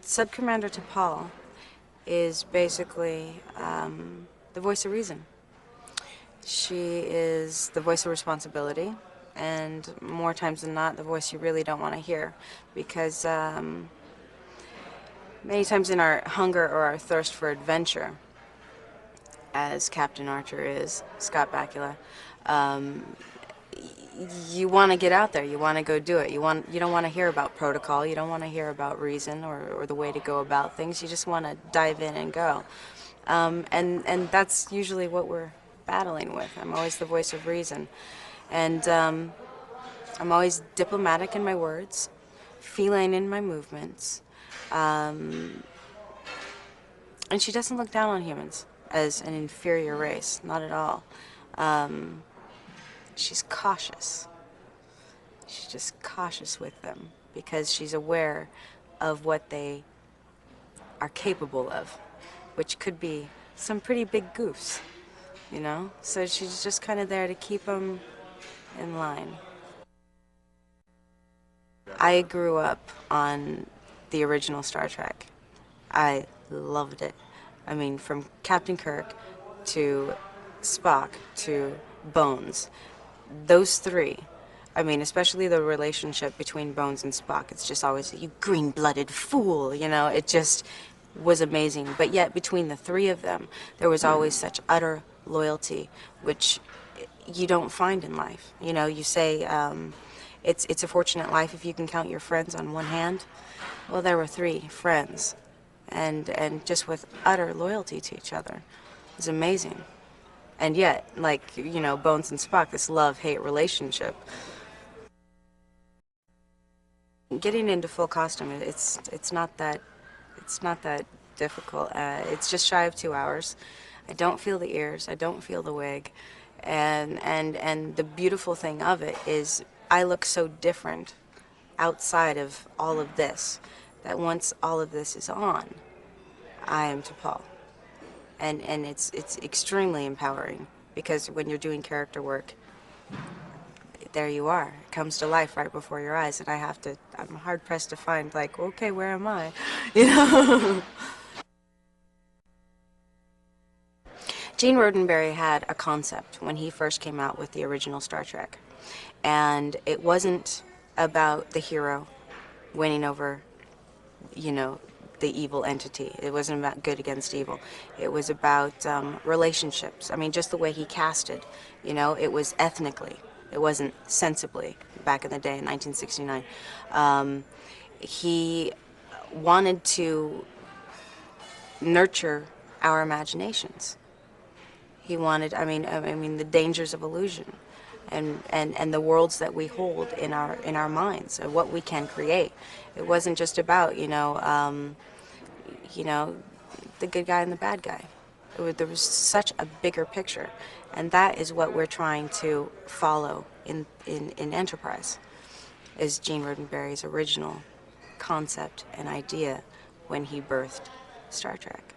Sub-Commander T'Pol is basically the voice of reason. She is the voice of responsibility, and more times than not, the voice you really don't want to hear, because many times in our hunger or our thirst for adventure, as Captain Archer is, Scott Bakula, you want to get out there. You want to go do it. You don't want to hear about protocol. You don't want to hear about reason or the way to go about things. You just want to dive in and go. And that's usually what we're battling with. I'm always the voice of reason. And I'm always diplomatic in my words, feline in my movements. And she doesn't look down on humans as an inferior race. Not at all. She's cautious. She's just cautious with them because she's aware of what they are capable of, which could be some pretty big goofs, you know? So she's just kind of there to keep them in line. I grew up on the original Star Trek. I loved it. I mean, from Captain Kirk to Spock to Bones. Those three, I mean, especially the relationship between Bones and Spock, it's just always, you green-blooded fool, you know, it just was amazing. But yet, between the three of them, there was always such utter loyalty, which you don't find in life. You know, you say, it's a fortunate life if you can count your friends on one hand. Well, there were three friends, and just with utter loyalty to each other. It was amazing. And yet, like, you know, Bones and Spock, this love-hate relationship. Getting into full costume, it's not that difficult. It's just shy of 2 hours. I don't feel the ears, I don't feel the wig, and the beautiful thing of it is I look so different outside of all of this that once all of this is on, I am T'Pol. And it's extremely empowering because when you're doing character work, there you are. It comes to life right before your eyes, and I'm hard pressed to find, like, okay, where am I? You know? Gene Roddenberry had a concept when he first came out with the original Star Trek, and it wasn't about the hero winning over, you know, the evil entity. It wasn't about good against evil. It was about relationships. I mean, just the way he casted, you know, it was ethnically. It wasn't sensibly back in the day in 1969. He wanted to nurture our imaginations. He wanted, I mean, the dangers of illusion, and the worlds that we hold in our minds, and what we can create. It wasn't just about, you know, the good guy and the bad guy. There was such a bigger picture, and that is what we're trying to follow in Enterprise, is Gene Roddenberry's original concept and idea when he birthed Star Trek.